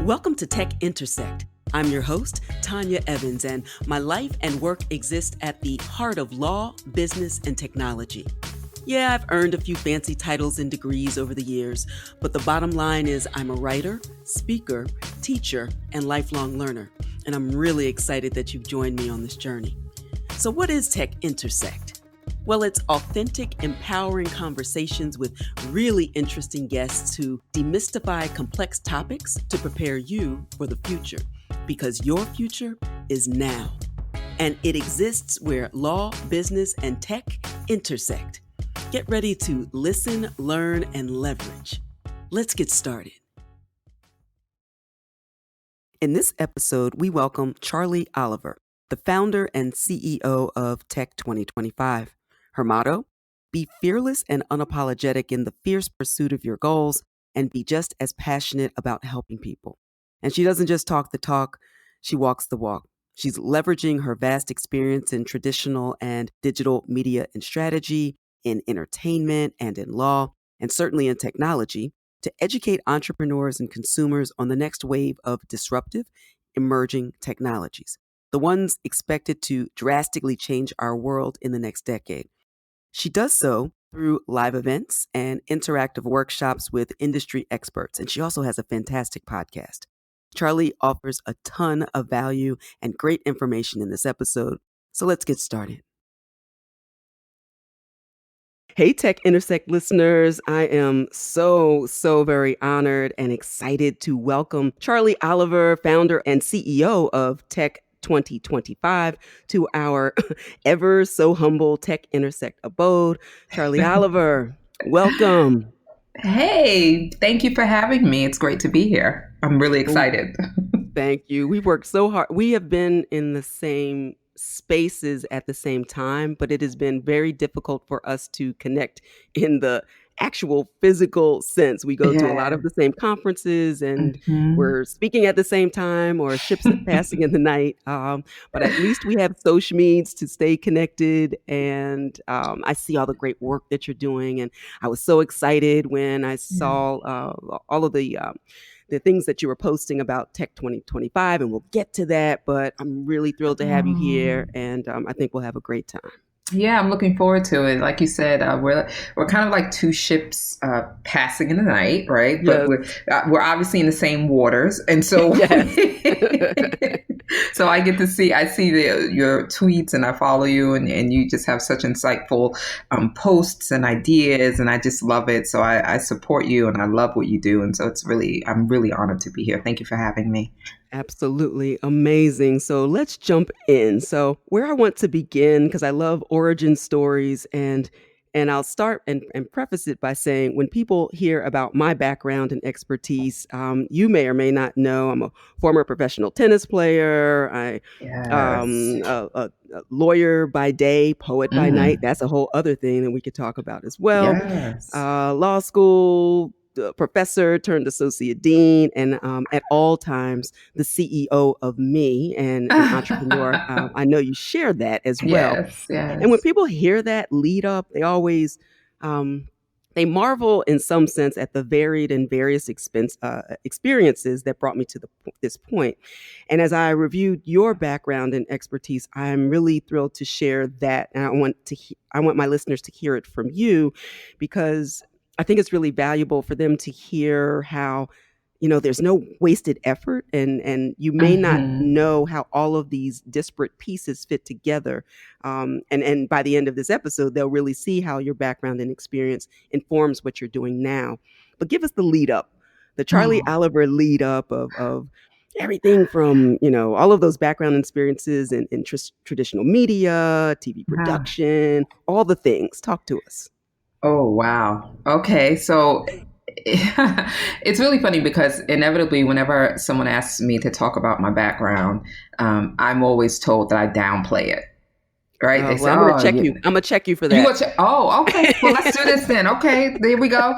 Welcome to Tech Intersect. I'm your host, Tanya Evans, and my life and work exist at the heart of law, business, and technology. Yeah, I've earned a few fancy titles and degrees over the years, but the bottom line is I'm a writer, speaker, teacher, and lifelong learner, and I'm really excited that you've joined me on this journey. So what is Tech Intersect? Well, it's authentic, empowering conversations with really interesting guests who demystify complex topics to prepare you for the future, because your future is now. And it exists where law, business, and tech intersect. Get ready to listen, learn, and leverage. Let's get started. In this episode, we welcome Charlie Oliver, the founder and CEO of Tech 2025. Her motto, be fearless and unapologetic in the fierce pursuit of your goals and be just as passionate about helping people. And she doesn't just talk the talk, she walks the walk. She's leveraging her vast experience in traditional and digital media and strategy, in entertainment and in law, and certainly in technology, to educate entrepreneurs and consumers on the next wave of disruptive, emerging technologies, the ones expected to drastically change our world in the next decade. She does so through live events and interactive workshops with industry experts, and she also has a fantastic podcast. Charlie offers a ton of value and great information in this episode, so let's get started. Hey, Tech Intersect listeners. I am so very honored and excited to welcome Charlie Oliver, founder and CEO of Tech 2025, to our ever so humble Tech Intersect abode. Charlie Oliver, welcome. Hey, thank you for having me. It's great to be here. I'm really excited. Thank you. We worked so hard. We have been in the same spaces at the same time, but it has been very difficult for us to connect in the actual physical sense. We go to a lot of the same conferences and we're speaking at the same time, or ships passing in the night. But at least we have social medias to stay connected. And I see all the great work that you're doing. And I was so excited when I saw all of the things that you were posting about Tech 2025, and we'll get to that. But I'm really thrilled to have you here, and I think we'll have a great time. Yeah, I'm looking forward to it. Like you said, we're kind of like two ships passing in the night, right? Yes. But we're obviously in the same waters, and so so I see your tweets, and I follow you, and you just have such insightful posts and ideas, and I just love it. So I support you, and I love what you do, and so I'm really honored to be here. Thank you for having me. Absolutely amazing. So let's jump in. So where I want to begin, because I love origin stories, and I'll start and preface it by saying, when people hear about my background and expertise, you may or may not know I'm a former professional tennis player. A lawyer by day, poet by night. That's a whole other thing that we could talk about as well. Yes. Law school professor turned associate dean, and at all times the CEO of me, and an entrepreneur. I know you share that as well. Yes. And when people hear that lead up, they always they marvel in some sense at the varied and various experiences that brought me to this point. And as I reviewed your background and expertise, I'm really thrilled to share that, and I want my listeners to hear it from you, because I think it's really valuable for them to hear how, there's no wasted effort, and you may not know how all of these disparate pieces fit together. And by the end of this episode, they'll really see how your background and experience informs what you're doing now. But give us the lead up, the Charlie Oliver lead up of everything from, all of those background experiences in traditional media, TV production, all the things. Talk to us. Oh, wow. Okay. So it's really funny because inevitably, whenever someone asks me to talk about my background, I'm always told that I downplay it. right? Oh, They say, well, I'm gonna oh, check yeah. you. I'm gonna check you for You that. watch it? Oh, okay. Well, let's do this then. Okay, there we go.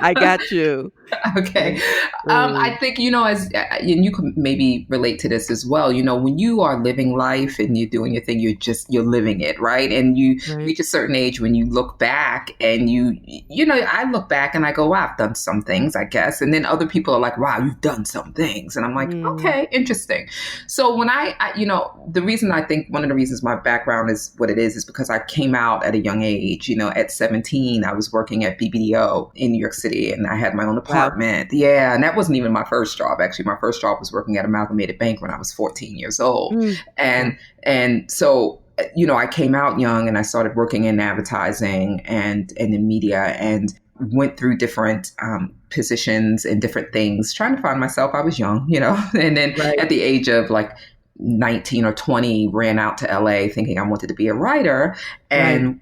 I got you. Okay. I Mm, think, as and you can maybe relate to this as well. When you are living life and you're doing your thing, you're living it, right? And you right. reach a certain age when you look back and I look back and I go, wow, I've done some things, I guess. And then other people are like, wow, you've done some things. And I'm like, Mm, okay, interesting. So when the reason I think one of the reasons my background is what it is because I came out at a young age. At 17, I was working at BBDO in New York City and I had my own wow. apartment. Yeah. And that wasn't even my first job. Actually, my first job was working at Amalgamated Bank when I was 14 years old. Mm, And, wow. and so, I came out young and I started working in advertising and in media and went through different positions and different things, trying to find myself. I was young, and then Right. at the age of like 19 or 20, ran out to LA thinking I wanted to be a writer Right. and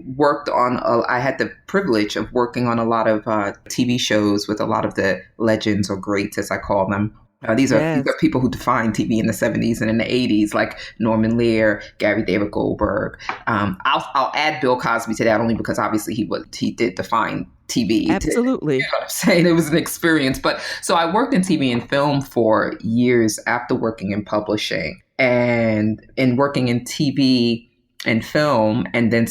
I had the privilege of working on a lot of TV shows with a lot of the legends or greats, as I call them. These are Yes. people who defined TV in the 70s and in the 80s, like Norman Lear, Gary David Goldberg. I'll add Bill Cosby to that only because obviously he did define TV. Absolutely. What I'm saying? It was an experience. But so I worked in TV and film for years after working in publishing and in working in TV and film, and then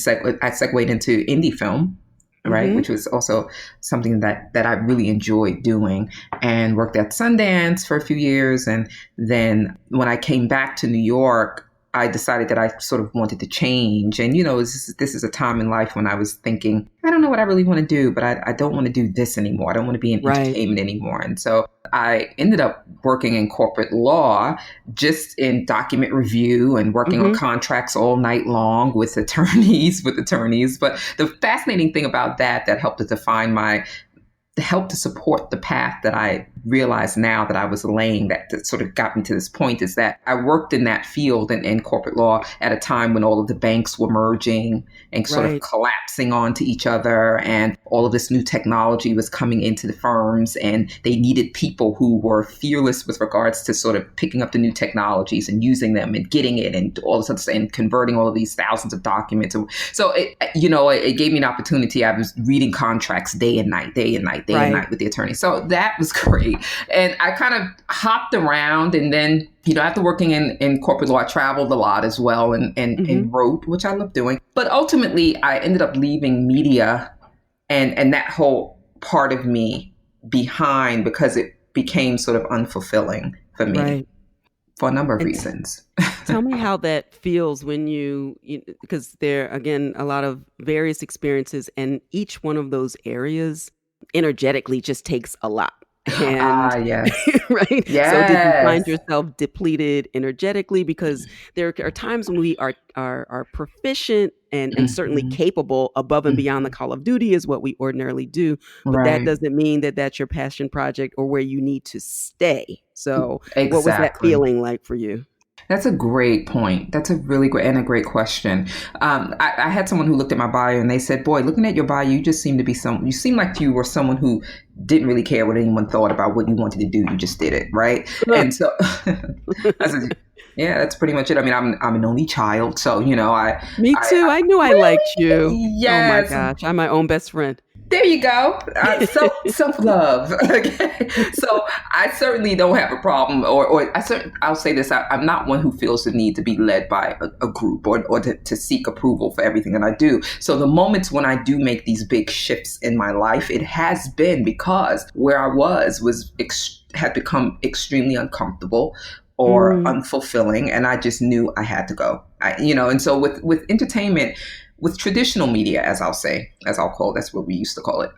I segued into indie film, right, Mm-hmm. which was also something that I really enjoyed doing, and worked at Sundance for a few years, and then when I came back to New York, I decided that I sort of wanted to change. And, this is a time in life when I was thinking, I don't know what I really want to do, but I don't want to do this anymore. I don't want to be in Right. entertainment anymore. And so I ended up working in corporate law, just in document review and working on Mm-hmm. contracts all night long with attorneys. But the fascinating thing about that helped to define help to support the path that I realized now that I was laying, that sort of got me to this point, is that I worked in that field in corporate law at a time when all of the banks were merging and sort of Right. collapsing onto each other, and all of this new technology was coming into the firms, and they needed people who were fearless with regards to sort of picking up the new technologies and using them and getting it and all this other stuff and converting all of these thousands of documents. So it gave me an opportunity. I was reading contracts day and night, day and Right. night with the attorney. So that was great. And I kind of hopped around, and then, after working in corporate law, I traveled a lot as well, Mm-hmm. and wrote, which I love doing. But ultimately I ended up leaving media and that whole part of me behind because it became sort of unfulfilling for me Right. for a number of And reasons. tell me how that feels when because there, again, a lot of various experiences, and each one of those areas energetically just takes a lot. And Ah, yes. right. So did you find Yes. yourself depleted energetically? Because there are times when we are proficient and certainly Mhm. capable above and beyond the Mhm. call of duty is what we ordinarily do. But that Right. doesn't mean that that's your passion project or where you need to stay. So what was that Exactly. feeling like for you? That's a great point. That's a really great and a great question. I had someone who looked at my bio and they said, "Boy, looking at your bio, you just seem to be You seem like you were someone who didn't really care what anyone thought about what you wanted to do. You just did it, right?" And so I said, "Yeah, that's pretty much it. I mean, I'm an only child, so Me too. I I knew I liked you. really Oh my yes, gosh, I'm my own best friend. there you go. Self love. Okay, so I certainly don't have a problem, or I'll say this: I'm not one who feels the need to be led by a group or to seek approval for everything that I do. So the moments when I do make these big shifts in my life, it has been because where I had become extremely uncomfortable or Mm, unfulfilling, and I just knew I had to go. And so with entertainment, with traditional media, as I'll call it, that's what we used to call it,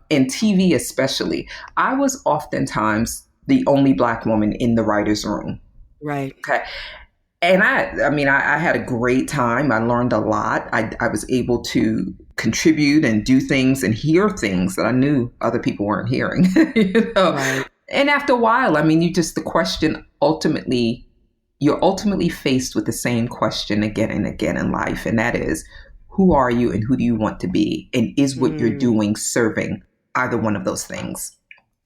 in TV especially, I was oftentimes the only Black woman in the writer's room. right. Okay. And I mean, I had a great time. I learned a lot. I was able to contribute and do things and hear things that I knew other people weren't hearing. you know? Right. And after a while, I mean, the question you're ultimately faced with the same question again and again in life. And that is, who are you and who do you want to be? And is what you're Mm, doing serving either one of those things?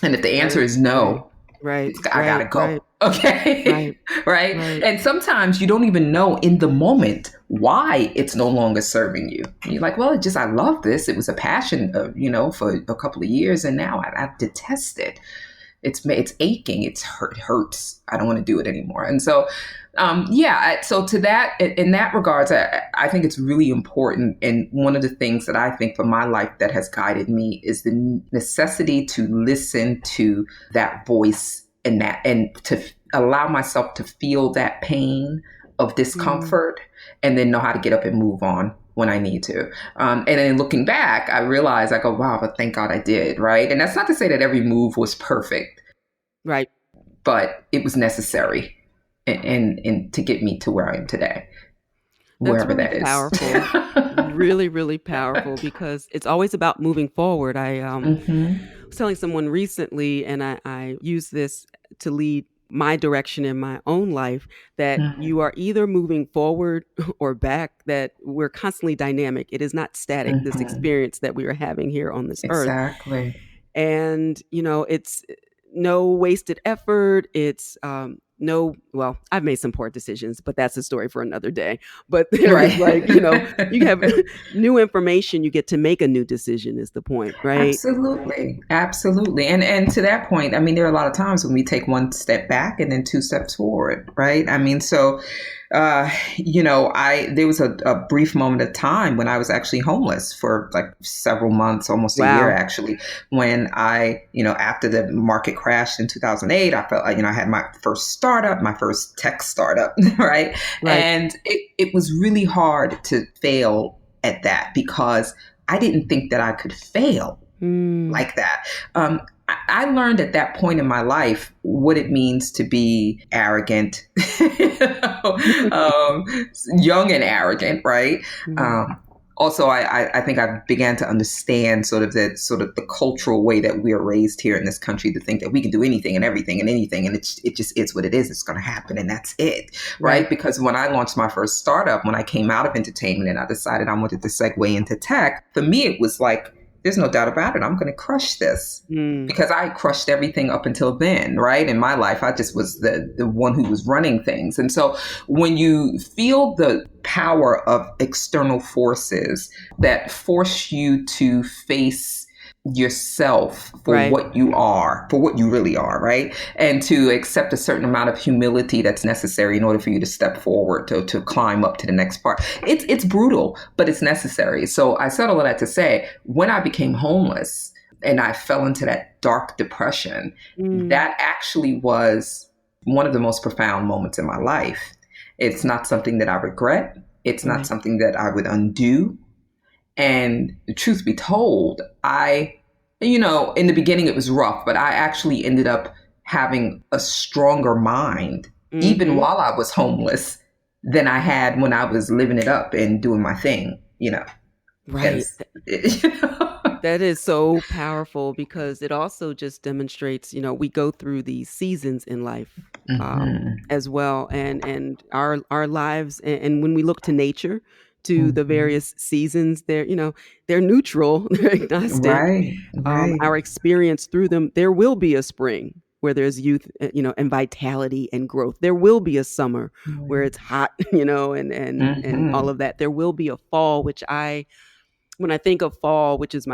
And if the that answer is is right. no, Right. I gotta Right. go. Right. Okay. Right. right. Right. And sometimes you don't even know in the moment why it's no longer serving you. And you're like, well, I love this. It was a passion, for a couple of years, and now I detest it. It's aching. It hurts. I don't want to do it anymore. And so, so to that, in that regards, I think it's really important. And one of the things that I think for my life that has guided me is the necessity to listen to that voice and to allow myself to feel that pain of discomfort, and then know how to get up and move on when I need to. And then looking back, I realized, I go, wow, but thank God I did, right? And that's not to say that every move was perfect. Right. But it was necessary and to get me to where I am today, That's wherever really that is. powerful. Really, really powerful, because it's always about moving forward. I was telling someone recently, and I use this to lead my direction in my own life, that you are either moving forward or back, that we're constantly dynamic. It is not static, this experience that we are having here on this earth. Exactly. And, it's no wasted effort. It's well, I've made some poor decisions, but that's a story for another day. But there is you have new information, you get to make a new decision is the point, right? Absolutely. Absolutely. And to that point, I mean, there are a lot of times when we take one step back and then two steps forward, right? I mean, so, there was a brief moment of time when I was actually homeless for like several months, almost a year, actually, when after the market crashed in 2008, I felt like, I had my first startup, my first tech startup, right? And it was really hard to fail at that, because I didn't think that I could fail like that. I learned at that point in my life what it means to be arrogant, young and arrogant, right? Also, I think I began to understand sort of the cultural way that we are raised here in this country, to think that we can do anything and everything and anything, and it just is what it is. It's going to happen, and that's it, right? Because when I launched my first startup, when I came out of entertainment and I decided I wanted to segue into tech, for me it was like, there's no doubt about it, I'm going to crush this, because I crushed everything up until then, right? In my life, I just was the one who was running things. And so when you feel the power of external forces that force you to face yourself for what you are, for what you really are, right? And to accept a certain amount of humility that's necessary in order for you to step forward, to climb up to the next part. It's brutal, but it's necessary. So I said all of that to say, when I became homeless and I fell into that dark depression, that actually was one of the most profound moments in my life. It's not something that I regret. It's not something that I would undo. And the truth be told, in the beginning it was rough, but I actually ended up having a stronger mind, even while I was homeless, than I had when I was living it up and doing my thing, Right. That is so powerful, because it also just demonstrates, we go through these seasons in life as well, and our lives, and when we look to nature, to the various seasons, they're neutral, they're agnostic. Our experience through them, there will be a spring where there's youth, and vitality and growth. There will be a summer where it's hot, and all of that. There will be a fall, when I think of fall, which is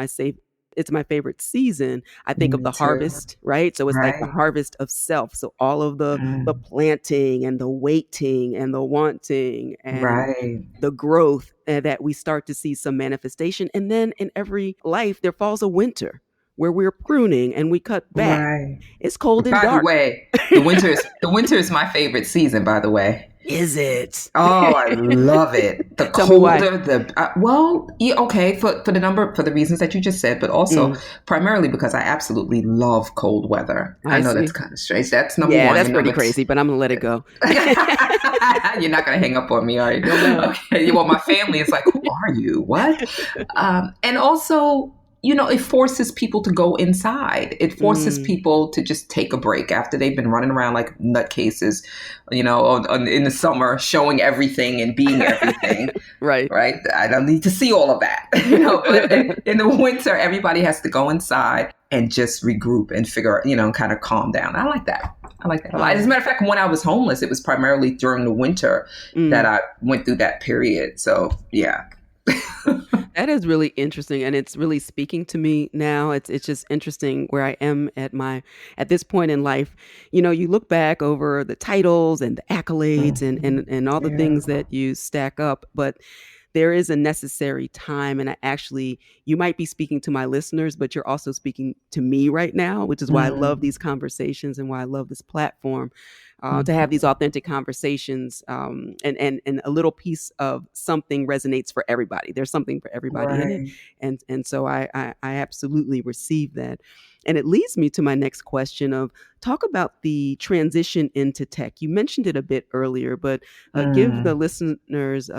it's my favorite season, I think of the harvest, right? So it's like the harvest of self. So all of the planting and the waiting and the wanting and the growth, that we start to see some manifestation. And then in every life, there falls a winter where we're pruning and we cut back. It's cold and dark. By the way, the winter is my favorite season, by the way. Is it? Oh, I love it. The colder, for the reasons that you just said, but also primarily because I absolutely love cold weather. I know that's kind of strange. That's number one. Yeah, that's pretty crazy, but I'm gonna let it go. You're not gonna hang up on me, are you? Okay. Well, my family is like, who are you? What? And also, it forces people to go inside. It forces people to just take a break after they've been running around like nutcases, in the summer, showing everything and being everything. Right. I don't need to see all of that. But in the winter, everybody has to go inside and just regroup and figure out, kind of calm down. I like that. I like that a lot. As a Wow. matter of fact, when I was homeless, it was primarily during the winter that Mm. I went through that period. So yeah. That is really interesting, and it's really speaking to me now. It's just interesting where I am at this point in life. You know, you look back over the titles and the accolades and all the Yeah. things that you stack up, but there is a necessary time. And I actually, you might be speaking to my listeners, but you're also speaking to me right now, which is why I love Mm. these conversations and why I love this platform, to have these Mhm. authentic conversations. And a little piece of something resonates for everybody. There's something for everybody in it. Right. And so I absolutely receive that. And it leads me to my next question of talk about the transition into tech. You mentioned it a bit earlier, but give the Mm. listeners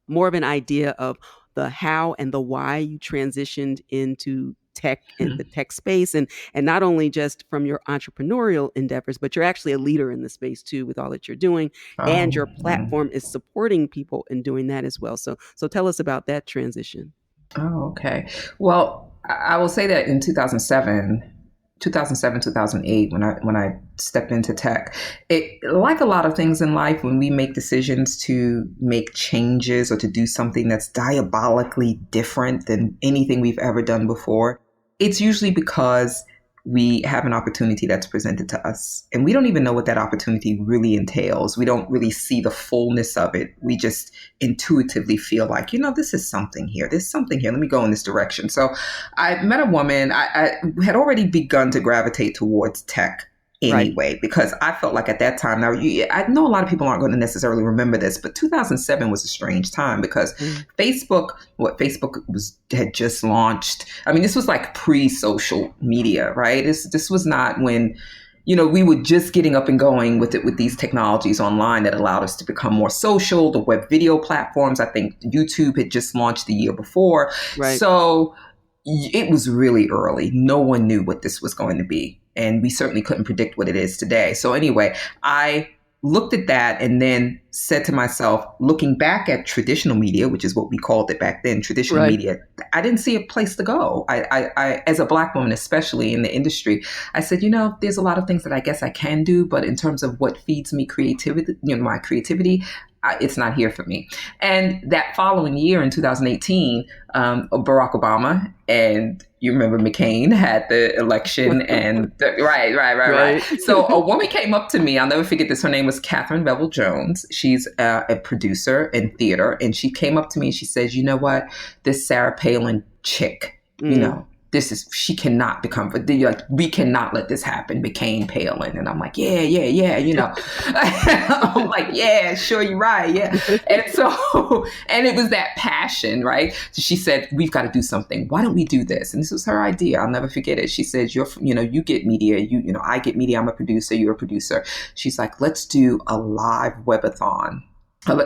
more of an idea of the how and the why you transitioned into tech and the tech space, and not only just from your entrepreneurial endeavors, but you're actually a leader in the space too with all that you're doing, and Oh. your platform is supporting people in doing that as well. So tell us about that transition. Oh, okay. Well, I will say that in 2008, when I stepped into tech, it like a lot of things in life, when we make decisions to make changes or to do something that's diabolically different than anything we've ever done before, it's usually because we have an opportunity that's presented to us. And we don't even know what that opportunity really entails. We don't really see the fullness of it. We just intuitively feel like, this is something here. There's something here. Let me go in this direction. So I met a woman. I had already begun to gravitate towards tech Right. anyway, because I felt like at that time, now I know a lot of people aren't going to necessarily remember this, but 2007 was a strange time because Mm. Facebook had just launched. I mean, this was like pre-social media, right? This was not when we were just getting up and going with it, with these technologies online that allowed us to become more social, the web video platforms. I think YouTube had just launched the year before. Right. So it was really early. No one knew what this was going to be. And we certainly couldn't predict what it is today. So anyway, I looked at that and then said to myself, looking back at traditional media, which is what we called it back then, traditional Right. media, I didn't see a place to go. I as a Black woman, especially in the industry, I said, there's a lot of things that I guess I can do, but in terms of what feeds me creativity, my creativity, it's not here for me. And that following year in 2018, Barack Obama and you remember McCain had the election and right. Right. So a woman came up to me. I'll never forget this. Her name was Catherine Bevel Jones. She's a producer in theater. And she came up to me and she says, you know what? This Sarah Palin chick, Mm. she cannot become, like, we cannot let this happen. McCain Palin. And I'm like, yeah. I'm like, yeah, sure, you're right. Yeah. And so, and it was that passion, right? So she said, we've got to do something. Why don't we do this? And this was her idea. I'll never forget it. She said, you get media, I get media. I'm a producer. You're a producer. She's like, let's do a live webathon.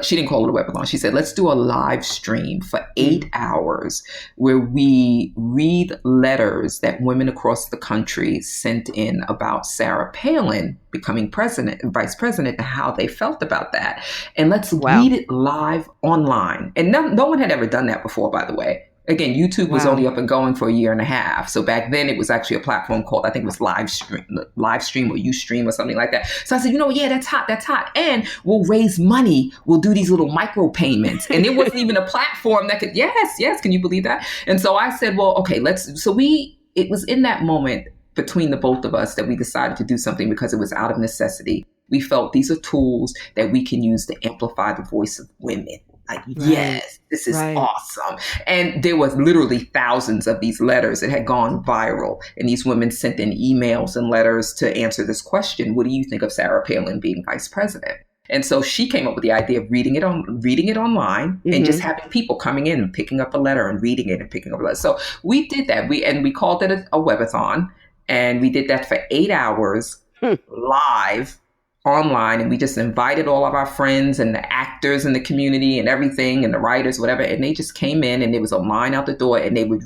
She didn't call it a webathon. She said, let's do a live stream for 8 hours where we read letters that women across the country sent in about Sarah Palin becoming vice president, and how they felt about that. And let's Wow. read it live online. And no one had ever done that before, by the way. Again, YouTube was only Wow. up and going for a year and a half. So back then it was actually a platform called, I think it was live stream or Ustream or something like that. So I said, yeah, that's hot. And we'll raise money. We'll do these little micro payments. And there wasn't even a platform that could, yes. Can you believe that? And so I said, well, okay, it was in that moment between the both of us that we decided to do something because it was out of necessity. We felt these are tools that we can use to amplify the voice of women. Like, Right. yes, this is Right. awesome. And there was literally thousands of these letters that had gone viral. And these women sent in emails and letters to answer this question. What do you think of Sarah Palin being vice president? And so she came up with the idea of reading it online and just Mm-hmm. having people coming in and picking up a letter and reading it and picking up a letter. So we did that. We called it a webathon. And we did that for 8 hours live online, and we just invited all of our friends and the actors in the community and everything and the writers, whatever, and they just came in and there was a line out the door and they would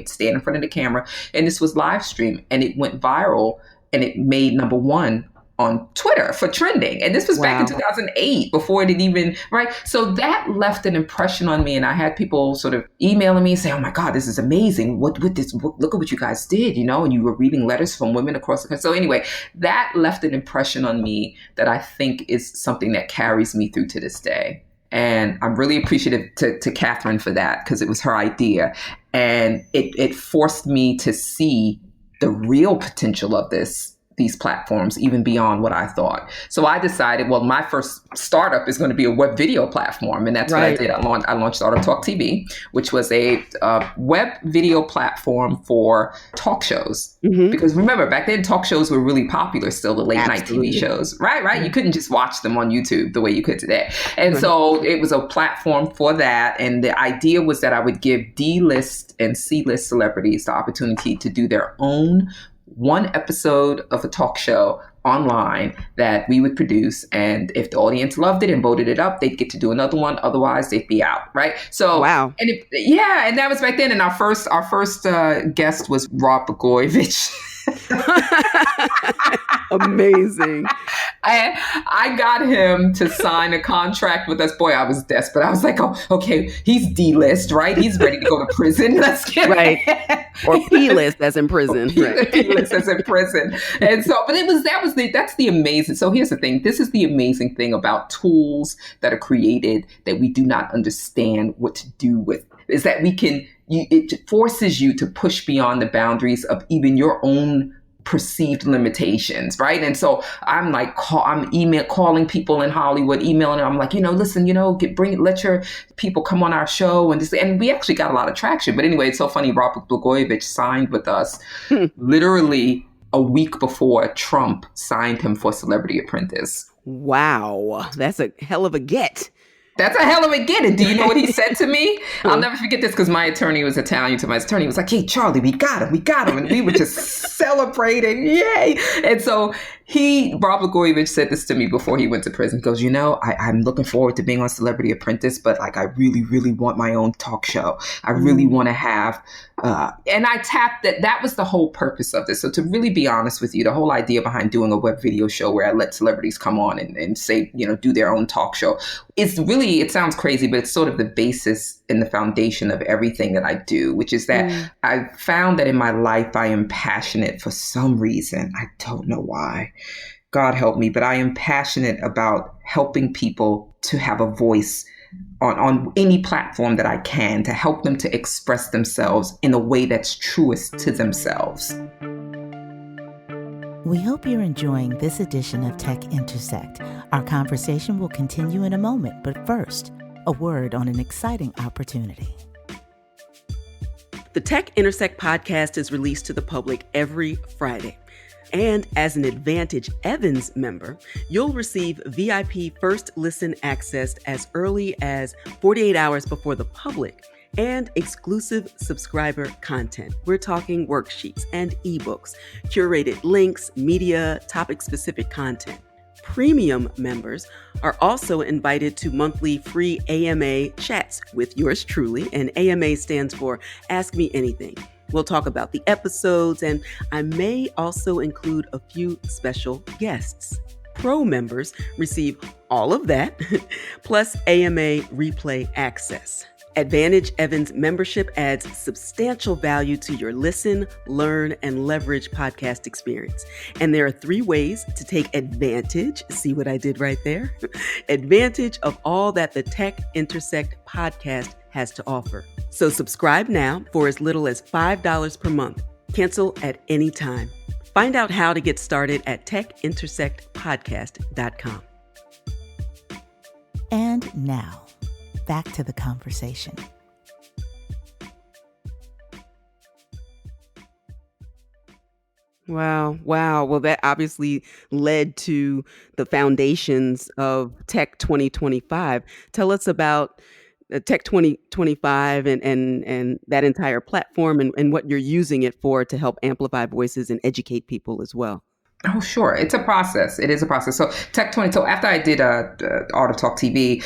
stand in front of the camera, and this was live stream and it went viral, and it made number one on Twitter for trending. And this was back in Wow. 2008 before it had even, right? So that left an impression on me. And I had people sort of emailing me and say, oh my God, this is amazing. Look at what you guys did, and you were reading letters from women across the country. So anyway, that left an impression on me that I think is something that carries me through to this day. And I'm really appreciative to Catherine for that, because it was her idea. And it forced me to see the real potential of these platforms, even beyond what I thought. So I decided, well, my first startup is going to be a web video platform. And that's what I did. I launched Startup Talk TV, which was a web video platform for talk shows. Mm-hmm. Because remember, back then, talk shows were really popular still, the late Absolutely. night TV shows. Right. Mm-hmm. You couldn't just watch them on YouTube the way you could today. And so it was a platform for that. And the idea was that I would give D-list and C-list celebrities the opportunity to do their own one episode of a talk show online that we would produce. And if the audience loved it and voted it up, they'd get to do another one. Otherwise, they'd be out. Right. So, wow. And and that was back then. And our first guest was Rob Blagojevich. Amazing. I got him to sign a contract with us. Boy, I was desperate. I was like, oh, okay, he's D-list, right? He's ready to go to prison. Let's get right. Or P-list as in prison. Right. P-list as in prison. And so, but that's the amazing. So here's the thing. This is the amazing thing about tools that are created that we do not understand what to do with, is that it forces you to push beyond the boundaries of even your own perceived limitations, right? And so I'm like, calling people in Hollywood, emailing them. I'm like, listen, let your people come on our show, and we actually got a lot of traction. But anyway, it's so funny. Robert Blagojevich signed with us literally a week before Trump signed him for Celebrity Apprentice. Wow, that's a hell of a get. That's a hell of a get. And do you know what he said to me? I'll never forget this, because my attorney was Italian. So my attorney was like, hey, Charlie, we got him. And we were just celebrating. Yay. And so Rob Blagojevich said this to me before he went to prison. He goes, I'm looking forward to being on Celebrity Apprentice, but like, I really, really want my own talk show. I really want to have, and I tapped that was the whole purpose of this. So to really be honest with you, the whole idea behind doing a web video show where I let celebrities come on and say, do their own talk show, it sounds crazy, but it's sort of the basis and the foundation of everything that I do, which is that I found that in my life, I am passionate for some reason. I don't know why. God help me, but I am passionate about helping people to have a voice on any platform that I can, to help them to express themselves in a way that's truest to themselves. We hope you're enjoying this edition of Tech Intersect. Our conversation will continue in a moment, but first, a word on an exciting opportunity. The Tech Intersect podcast is released to the public every Friday. And as an Advantage Evans member, you'll receive VIP first listen access as early as 48 hours before the public, and exclusive subscriber content. We're talking worksheets and ebooks, curated links, media, topic-specific content. Premium members are also invited to monthly free AMA chats with yours truly, and AMA stands for Ask Me Anything. We'll talk about the episodes, and I may also include a few special guests. Pro members receive all of that, plus AMA replay access. Advantage Evans membership adds substantial value to your listen, learn, and leverage podcast experience. And there are 3 ways to take advantage, see what I did right there, advantage of all that the Tech Intersect podcast has to offer. So subscribe now for as little as $5 per month. Cancel at any time. Find out how to get started at techintersectpodcast.com. And now, back to the conversation. Wow. Well, that obviously led to the foundations of Tech 2025. Tell us about Tech 2025 and that entire platform and what you're using it for to help amplify voices and educate people as well. Oh, sure. It's a process. It is a process. So Tech 20. So after I did Art of Talk TV,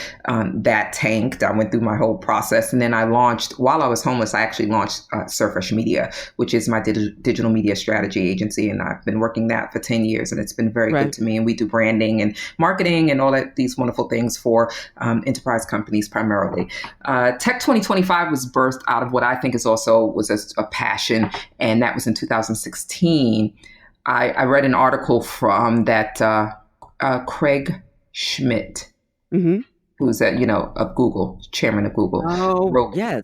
that tanked. I went through my whole process, and then I launched. While I was homeless, I actually launched Surfresh Media, which is my digital media strategy agency, and I've been working that for 10 years, and it's been very good Right. to me. And we do branding and marketing and all that these wonderful things for enterprise companies primarily. Tech 2025 was birthed out of what I think is also was a passion, and that was in 2016. I read an article from that Craig Schmidt, Mm-hmm. who's of Google, chairman of Google, Oh, wrote. yes.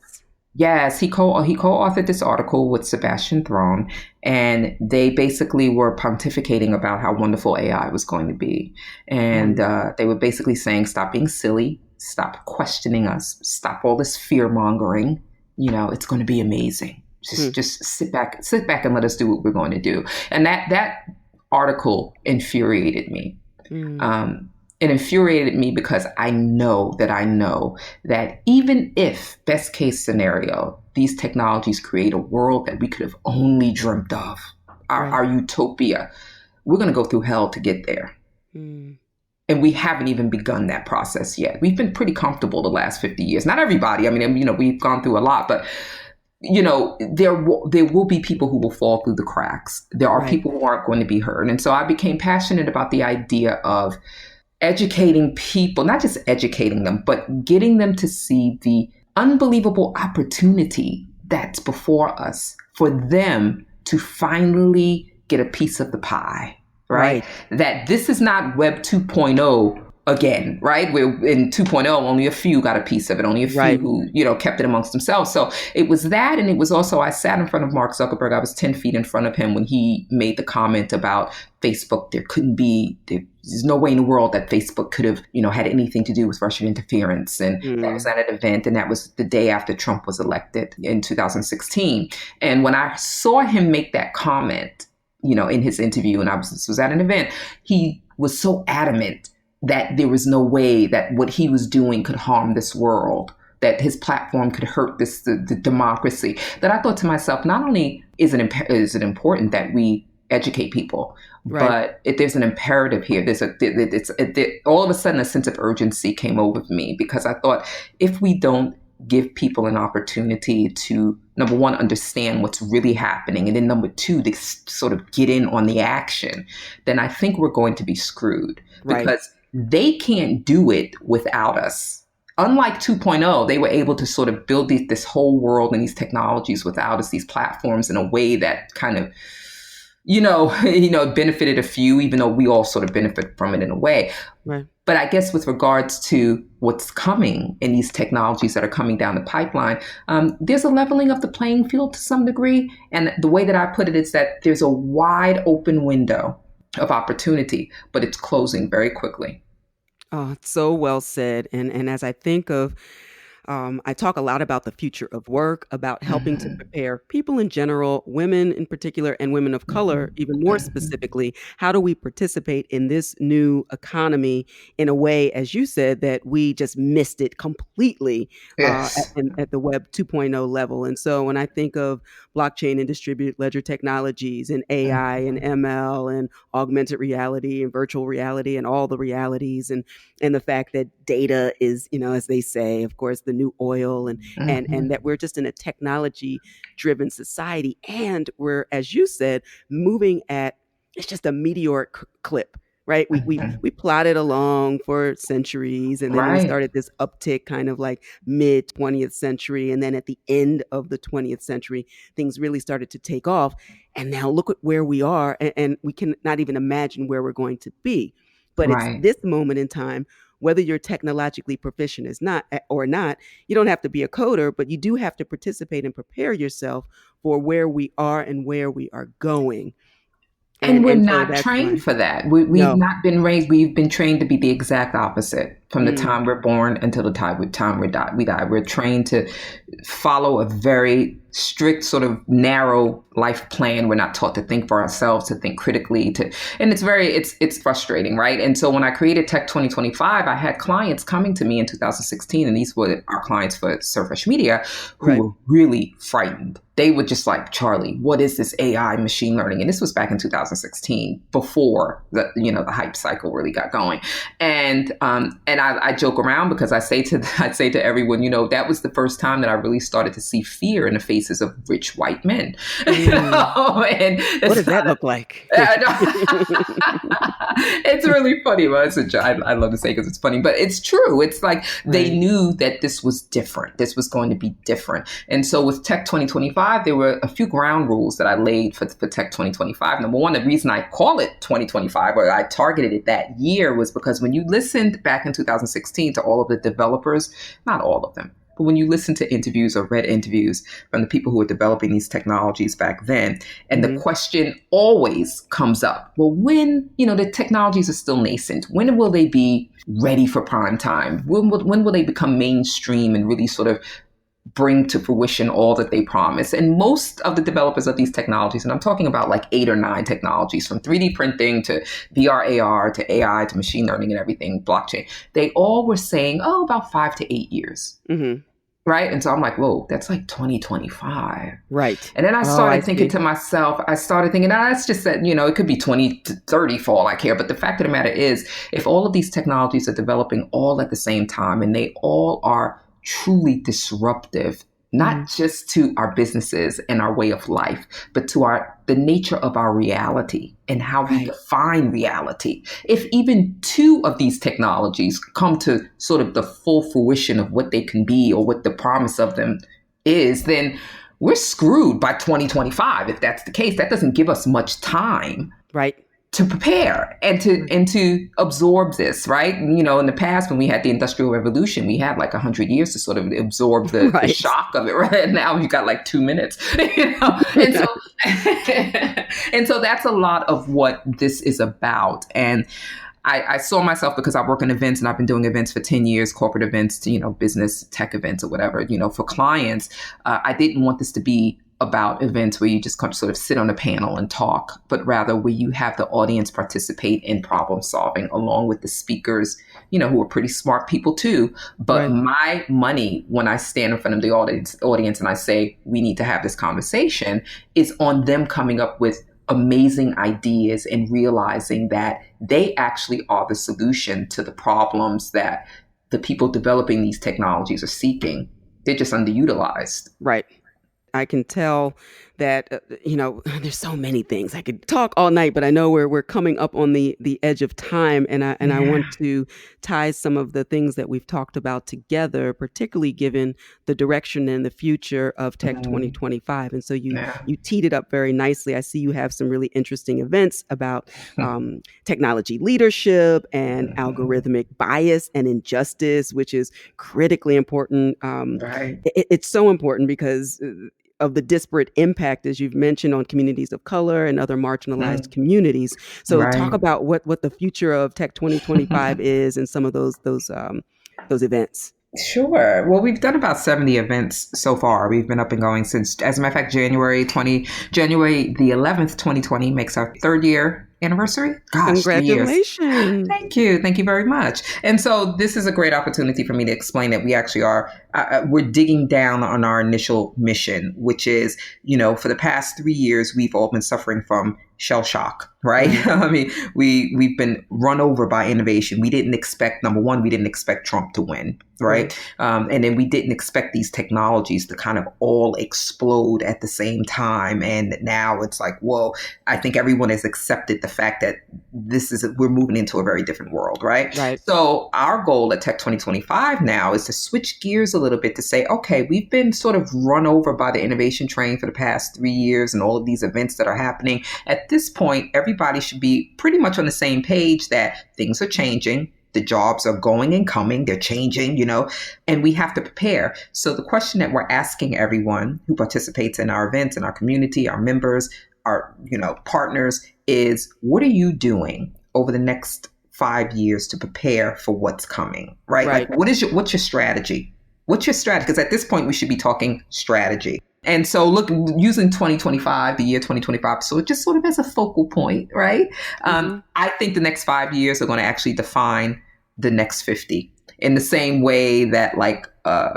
Yes, he co-authored this article with Sebastian Throne, and they basically were pontificating about how wonderful AI was going to be, and Mm, they were basically saying, "Stop being silly, stop questioning us, stop all this fear mongering. It's going to be amazing. mm, Just sit back, and let us do what we're going to do." And that article infuriated me. mm. Um, it infuriated me because I know that even if, best case scenario, these technologies create a world that we could have only dreamt of, Right. our utopia, we're going to go through hell to get there. Mm. And we haven't even begun that process yet. We've been pretty comfortable the last 50 years. Not everybody. I mean, we've gone through a lot, but there will be people who will fall through the cracks. There are Right. people who aren't going to be heard. And so I became passionate about the idea of educating people, not just educating them, but getting them to see the unbelievable opportunity that's before us for them to finally get a piece of the pie, right? Right. That this is not Web 2.0 again, right? Where in 2.0, only a few got a piece of it, only a few Right. who, kept it amongst themselves. So it was that. And it was also, I sat in front of Mark Zuckerberg. I was 10 feet in front of him when he made the comment about Facebook. There's no way in the world that Facebook could have, had anything to do with Russian interference. And that was Mm. at an event. And that was the day after Trump was elected in 2016. And when I saw him make that comment, in his interview, and this was at an event, he was so adamant that there was no way that what he was doing could harm this world, that his platform could hurt the democracy, that I thought to myself, not only is it important that we educate people, Right. but if there's an imperative here, all of a sudden a sense of urgency came over me, because I thought, if we don't give people an opportunity to, number one, understand what's really happening, and then number two, to sort of get in on the action, then I think we're going to be screwed, Right. because they can't do it without us. Unlike 2.0, they were able to sort of build this whole world and these technologies without us, these platforms, in a way that kind of, benefited a few, even though we all sort of benefit from it in a way. Right. But I guess with regards to what's coming in these technologies that are coming down the pipeline, there's a leveling of the playing field to some degree. And the way that I put it is that there's a wide open window of opportunity, but it's closing very quickly. Oh, so well said. And as I think of I talk a lot about the future of work, about helping to Mhm, prepare people in general, women in particular, and women of color, mhm, even more mhm. specifically. How do we participate in this new economy in a way, as you said, that we just missed it completely Yes. at the Web 2.0 level? And so when I think of blockchain and distributed ledger technologies and AI and Mhm, ML and augmented reality and virtual reality and all the realities and the fact that data is, as they say, of course, the new oil, and that mhm. we're just in a technology driven society, and we're, as you said, moving at, it's just a meteoric clip. Right, we Mhm. plodded along for centuries, and then we Right, started this uptick, kind of like mid 20th century, and then at the end of the 20th century, things really started to take off. And now look at where we are, and we can not even imagine where we're going to be. But it's right. this moment in time, whether you're technologically proficient is not or not, you don't have to be a coder, but you do have to participate and prepare yourself for where we are and where we are going. And we're And so not that's why trained for that. We've no, not been raised. We've been trained to be the exact opposite. from the time we're born until the time we die. We're trained to follow a very strict sort of narrow life plan. We're not taught to think for ourselves, to think critically, and it's frustrating, right? And so when I created Tech 2025, I had clients coming to me in 2016, and these were our clients for Surface Media, who were really frightened. They were just like, Charlie, what is this AI machine learning? And this was back in 2016, before the hype cycle really got going. And I joke around because I'd say to everyone, that was the first time that I really started to see fear in the faces of rich white men. And what does that look like? It's really funny. Well, I love to say because it's funny, but it's true. It's like they knew that this was different. This was going to be different. And so with Tech 2025, there were a few ground rules that I laid for Tech 2025. Number one, the reason I call it 2025, or I targeted it that year, was because when you listened back in 2016 to all of the developers, not all of them, but when you listen to interviews or read interviews from the people who were developing these technologies back then, and the question always comes up, well, when, the technologies are still nascent, when will they be ready for prime time? When will they become mainstream and really sort of bring to fruition all that they promise? And most of the developers of these technologies, and I'm talking about like 8 or 9 technologies, from 3D printing to VR, AR to AI to machine learning and everything, blockchain, they all were saying, about 5 to 8 years. Right. And so I'm like, whoa, that's like 2025. Right. And then I started thinking to myself, that's just that, it could be 20 to 30 for all I care. But the fact of the matter is, if all of these technologies are developing all at the same time, and they all are truly disruptive, not just to our businesses and our way of life, but to the nature of our reality and how we define reality. If even 2 of these technologies come to sort of the full fruition of what they can be or what the promise of them is, then we're screwed by 2025. If that's the case, that doesn't give us much time. Right. To prepare and to absorb this, right? In the past, when we had the Industrial Revolution, we had like 100 years to sort of absorb the shock of it, right? And now you got like 2 minutes, And so, and so that's a lot of what this is about. And I saw myself, because I work in events and I've been doing events for 10 years, corporate events to, business tech events or whatever, for clients. I didn't want this to be about events where you just come sort of sit on a panel and talk, but rather where you have the audience participate in problem solving along with the speakers, who are pretty smart people too. But my money, when I stand in front of the audience and I say, we need to have this conversation, is on them coming up with amazing ideas and realizing that they actually are the solution to the problems that the people developing these technologies are seeking. They're just underutilized. Right. I can tell that, there's so many things. I could talk all night, but I know we're coming up on the edge of time. And I want to tie some of the things that we've talked about together, particularly given the direction and the future of Tech 2025. And so you teed it up very nicely. I see you have some really interesting events about technology leadership and algorithmic bias and injustice, which is critically important. It's so important because of the disparate impact, as you've mentioned, on communities of color and other marginalized communities. So talk about what the future of Tech 2025 is and some of those events. Sure. Well, we've done about 70 events so far. We've been up and going since, as a matter of fact, January the 11th, 2020 makes our 3rd year anniversary. Gosh, congratulations. Thank you. Thank you very much. And so this is a great opportunity for me to explain that we actually are, we're digging down on our initial mission, which is, for the past 3 years, we've all been suffering from shell shock, right? I mean, we've been run over by innovation. We didn't expect, number one, we didn't expect Trump to win, right? And then we didn't expect these technologies to kind of all explode at the same time. And now it's like, whoa, I think everyone has accepted the fact that we're moving into a very different world, right? So our goal at Tech 2025 now is to switch gears a little bit to say, okay, we've been sort of run over by the innovation train for the past 3 years and all of these events that are happening. At this point, everybody should be pretty much on the same page that things are changing. The jobs are going and coming, they're changing, and we have to prepare. So the question that we're asking everyone who participates in our events, in our community, our members, our, partners, is what are you doing over the next 5 years to prepare for what's coming, right? Right. Like, what's your strategy? What's your strategy? Because at this point, we should be talking strategy. And so, look, using 2025, the year 2025, so just sort of as a focal point, right? I think the next 5 years are going to actually define the next 50 in the same way that like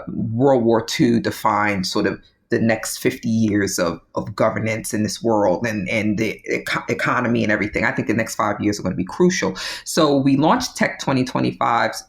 World War II defined sort of the next 50 years of governance in this world and the economy and everything. I think the next 5 years are going to be crucial. So we launched Tech 2025's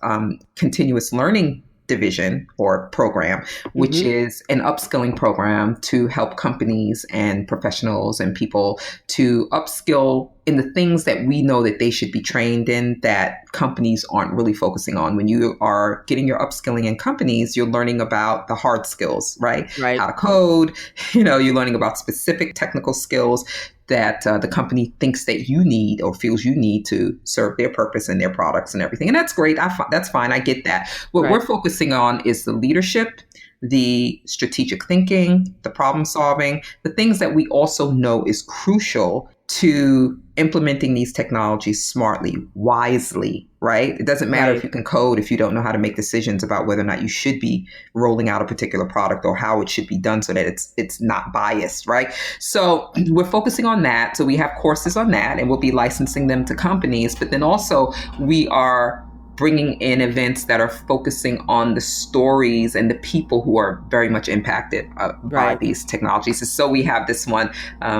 continuous learning division or program, which is an upskilling program to help companies and professionals and people to upskill in the things that we know that they should be trained in that companies aren't really focusing on. When you are getting your upskilling in companies, you're learning about the hard skills, right? Right. How to code, you're learning about specific technical skills that the company thinks that you need or feels you need to serve their purpose and their products and everything. And that's great. That's fine. I get that. What we're focusing on is the leadership, the strategic thinking, the problem solving, the things that we also know is crucial to implementing these technologies smartly, wisely, right? It doesn't matter if you can code if you don't know how to make decisions about whether or not you should be rolling out a particular product or how it should be done so that it's not biased, right? So we're focusing on that. So we have courses on that and we'll be licensing them to companies, but then also we are bringing in events that are focusing on the stories and the people who are very much impacted by these technologies. So we have this one,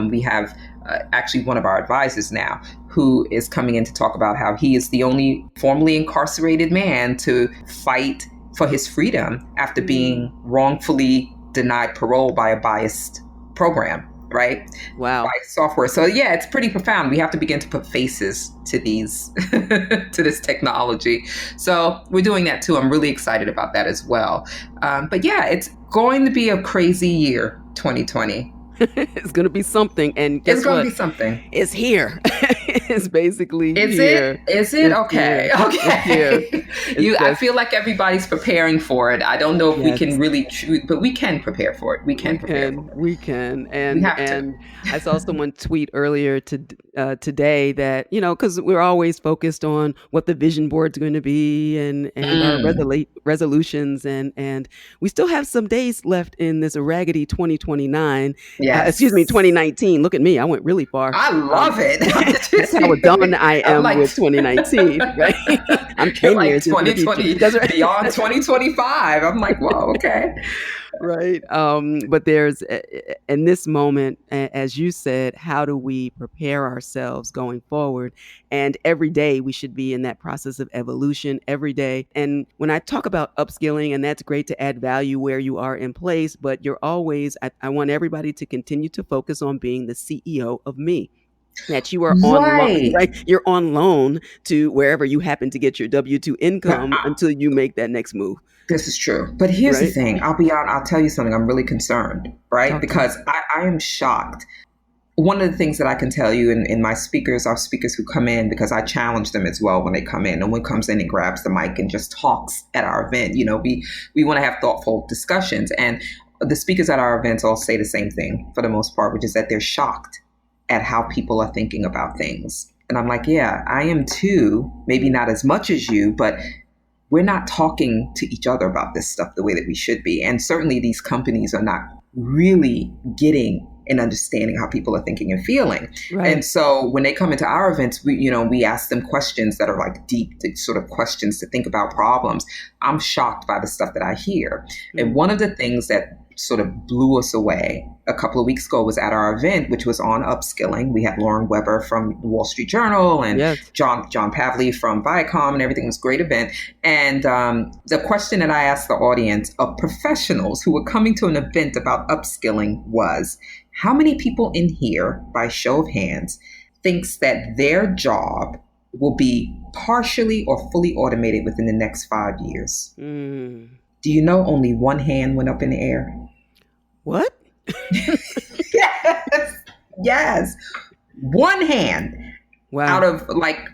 we have actually one of our advisors now who is coming in to talk about how he is the only formerly incarcerated man to fight for his freedom after being wrongfully denied parole by a biased program. Right? Wow. By software. So yeah, it's pretty profound. We have to begin to put faces to these, to this technology. So we're doing that too. I'm really excited about that as well. But yeah, it's going to be a crazy year, 2020. It's going to be something. And guess it's going what? to be something. It's here. It's basically Is here. Is it? Okay. Here. Okay. I feel like everybody's preparing for it. I don't know if we can really, but we can prepare for it. We can prepare for it. We can. And I saw someone tweet earlier today that, because we're always focused on what the vision board's going to be and our resolutions. And we still have some days left in this raggedy 2029. Yes. 2019. Look at me. I went really far. I love it. That's how done I am with 2019, right? I'm 10 like years 2020, beyond 2025. I'm like, whoa, okay. Right. But there's, in this moment, as you said, how do we prepare ourselves going forward? And every day we should be in that process of evolution every day. And when I talk about upskilling, and that's great to add value where you are in place, but you're always, I want everybody to continue to focus on being the CEO of me. That you are on loan, right? You're on loan to wherever you happen to get your W-2 income until you make that next move. This is true. But here's the thing. I'll tell you something. I'm really concerned, right? Because I am shocked. One of the things that I can tell you in my speakers, our speakers who come in, because I challenge them as well when they come in. No one comes in and grabs the mic and just talks at our event. We want to have thoughtful discussions. And the speakers at our events all say the same thing for the most part, which is that they're shocked at how people are thinking about things. And I'm like, yeah, I am too. Maybe not as much as you, but we're not talking to each other about this stuff the way that we should be. And certainly these companies are not really getting and understanding how people are thinking and feeling. Right. And so when they come into our events, we ask them questions that are like deep sort of questions to think about problems. I'm shocked by the stuff that I hear. Mm-hmm. And one of the things that sort of blew us away a couple of weeks ago was at our event, which was on upskilling. We had Lauren Weber from the Wall Street Journal and John Pavley from Viacom and everything. It was a great event. And the question that I asked the audience of professionals who were coming to an event about upskilling was, how many people in here, by show of hands, thinks that their job will be partially or fully automated within the next 5 years? Do you know only one hand went up in the air? What? Yes. One hand out of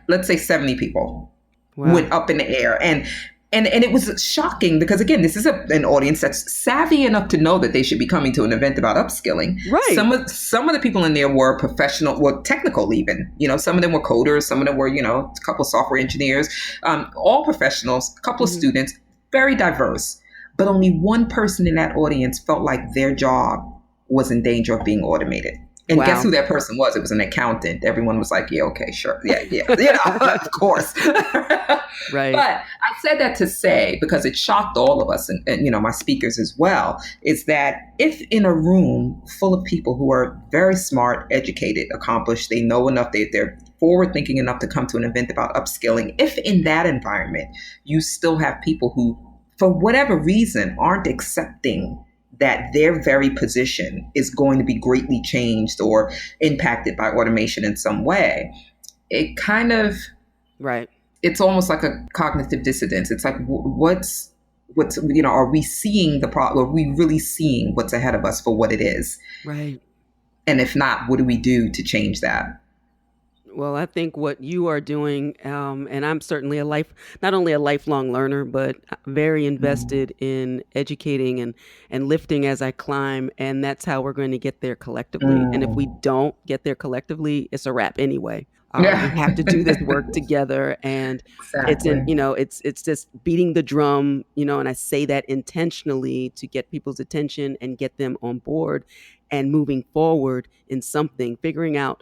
let's say 70 people went up in the air. And And it was shocking because, again, this is an audience that's savvy enough to know that they should be coming to an event about upskilling. Right. Some of the people in there were professional, well, technical even. Some of them were coders, some of them were, a couple of software engineers, all professionals, a couple of Mm-hmm. students, very diverse. But only one person in that audience felt like their job was in danger of being automated. And guess Wow. who that person was? It was an accountant. Everyone was like, yeah, okay, sure. Yeah. Of course. Right. But I said that to say, because it shocked all of us and my speakers as well, is that if in a room full of people who are very smart, educated, accomplished, they know enough, they're forward thinking enough to come to an event about upskilling, if in that environment you still have people who, for whatever reason, aren't accepting that their very position is going to be greatly changed or impacted by automation in some way, it kind of, Right. it's almost like a cognitive dissonance. It's like, what's, are we seeing the problem? Are we really seeing what's ahead of us for what it is? Right. And if not, what do we do to change that? Well, I think what you are doing, and I'm certainly not only a lifelong learner, but very invested in educating and lifting as I climb. And that's how we're going to get there collectively. And if we Mm. don't get there collectively, it's a wrap anyway. We Yeah, have to do this work together, and exactly. it's just beating the drum, and I say that intentionally to get people's attention and get them on board and moving forward in something, figuring out.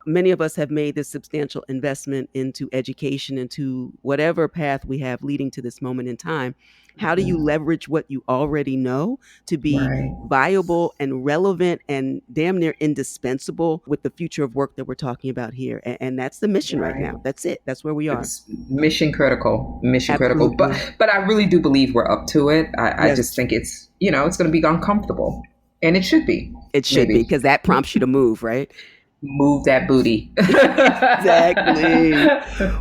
Many of us have made this substantial investment into education, into whatever path we have leading to this moment in time. How do you Mhm. leverage what you already know to be Right, viable and relevant and damn near indispensable with the future of work that we're talking about here? And that's the mission right right. now. That's it. That's where we are. It's mission critical, mission critical. Absolutely. But I really do believe we're up to it. I Yes, just think it's going to be uncomfortable, and it should be. it should be, Maybe because that prompts you to move, right? move that booty. Exactly.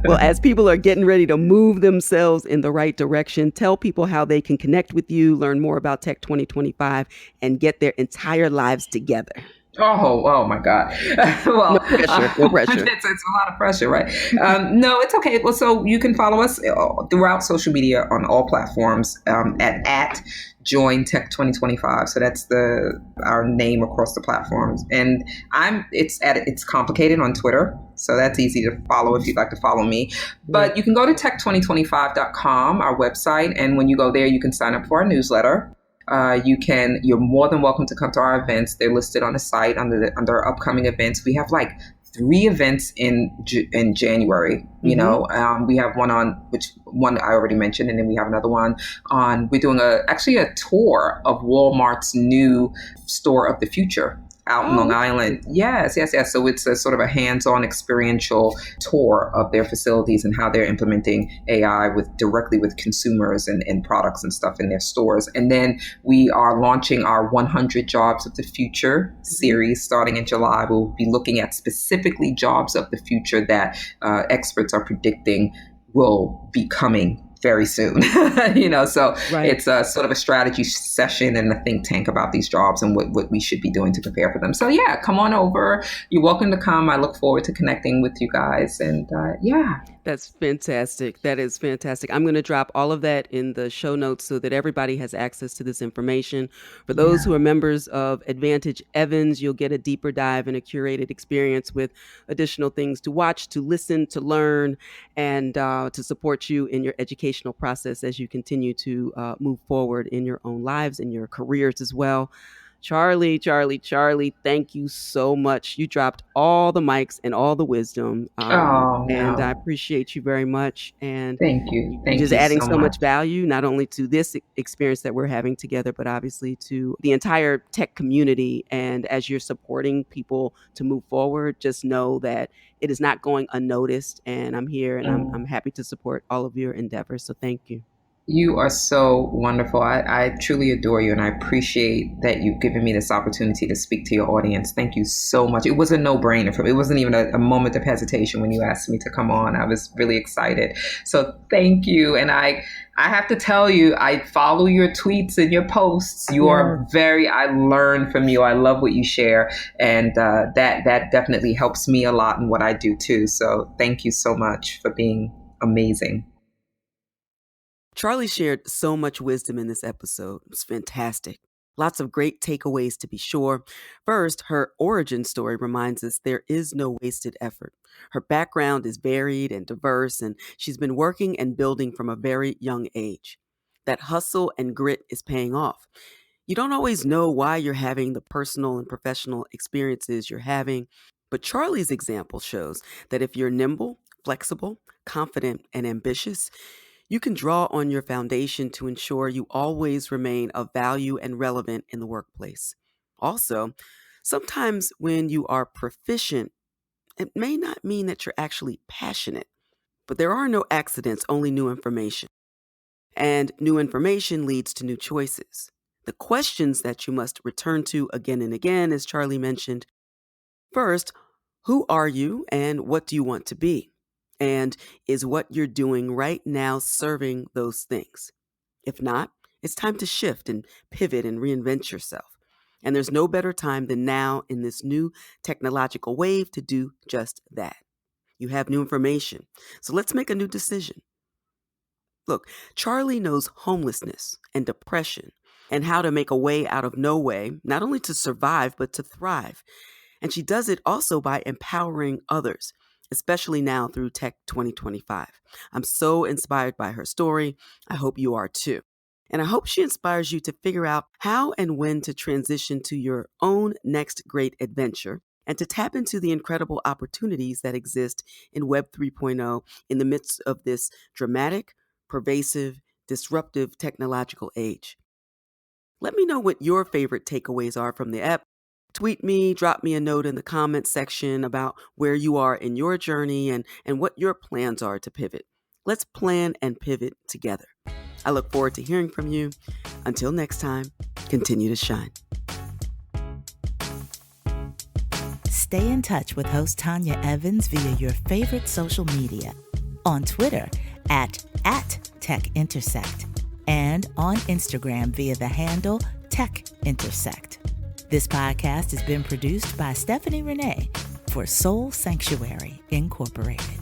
Well, as people are getting ready to move themselves in the right direction, tell people how they can connect with you, learn more about Tech 2025, and get their entire lives together. Oh my God. No Well, pressure. No pressure. it's a lot of pressure, right? No, it's okay. Well, so you can follow us throughout social media on all platforms at Join Tech 2025. So that's our name across the platforms. And it's complicated on Twitter. So that's easy to follow if you'd like to follow me. But you can go to tech2025.com, our website. And when you go there, you can sign up for our newsletter. You're more than welcome to come to our events. They're listed on the site under our upcoming events. We have like 3 events in January. Mm-hmm. We have one I already mentioned, and then we have another one on. We're doing actually a tour of Walmart's new store of the future out in Oh, Long Island. Yes. So it's a sort of a hands-on experiential tour of their facilities and how they're implementing AI directly with consumers and products and stuff in their stores. And then we are launching our 100 Jobs of the Future series starting in July. We'll be looking at specifically jobs of the future that experts are predicting will be coming very soon. So right. it's a sort of a strategy session and a think tank about these jobs and what we should be doing to prepare for them. So yeah, come on over. You're welcome to come. I look forward to connecting with you guys. And yeah. That's fantastic. That is fantastic. I'm going to drop all of that in the show notes so that everybody has access to this information. For those who are members of Advantage Evans, you'll get a deeper dive and a curated experience with additional things to watch, to listen, to learn, and to support you in your educational process as you continue to move forward in your own lives and your careers as well. Charlie, thank you so much. You dropped all the mics and all the wisdom. Oh And I no. appreciate you very much. And Thank you. you're Thank just you adding so so much much. value, not only to this experience that we're having together, but obviously to the entire tech community. And as you're supporting people to move forward, just know that it is not going unnoticed. And I'm here and I'm happy to support all of your endeavors. So thank you. You are so wonderful. I truly adore you, and I appreciate that you've given me this opportunity to speak to your audience. Thank you so much. It was a no-brainer for me. It wasn't even a moment of hesitation when you asked me to come on. I was really excited. So thank you. And I have to tell you, I follow your tweets and your posts. I learn from you. I love what you share. And that definitely helps me a lot in what I do too. So thank you so much for being amazing. Charlie shared so much wisdom in this episode. It was fantastic. Lots of great takeaways to be sure. First, her origin story reminds us there is no wasted effort. Her background is varied and diverse, and she's been working and building from a very young age. That hustle and grit is paying off. You don't always know why you're having the personal and professional experiences you're having, but Charlie's example shows that if you're nimble, flexible, confident, and ambitious, you can draw on your foundation to ensure you always remain of value and relevant in the workplace. Also, sometimes when you are proficient, it may not mean that you're actually passionate, but there are no accidents, only new information. And new information leads to new choices. The questions that you must return to again and again, as Charlie mentioned. First, who are you and what do you want to be? And is what you're doing right now serving those things? If not, it's time to shift and pivot and reinvent yourself. And there's no better time than now in this new technological wave to do just that. You have new information. So let's make a new decision. Look, Charlie knows homelessness and depression and how to make a way out of no way, not only to survive, but to thrive. And she does it also by empowering others, especially now through Tech 2025. I'm so inspired by her story. I hope you are too. And I hope she inspires you to figure out how and when to transition to your own next great adventure and to tap into the incredible opportunities that exist in Web 3.0 in the midst of this dramatic, pervasive, disruptive technological age. Let me know what your favorite takeaways are from the app. Tweet me, drop me a note in the comments section about where you are in your journey and what your plans are to pivot. Let's plan and pivot together. I look forward to hearing from you. Until next time, continue to shine. Stay in touch with host Tanya Evans via your favorite social media. On Twitter at TechIntersect and on Instagram via the handle TechIntersect. This podcast has been produced by Stephanie Renee for Soul Sanctuary Incorporated.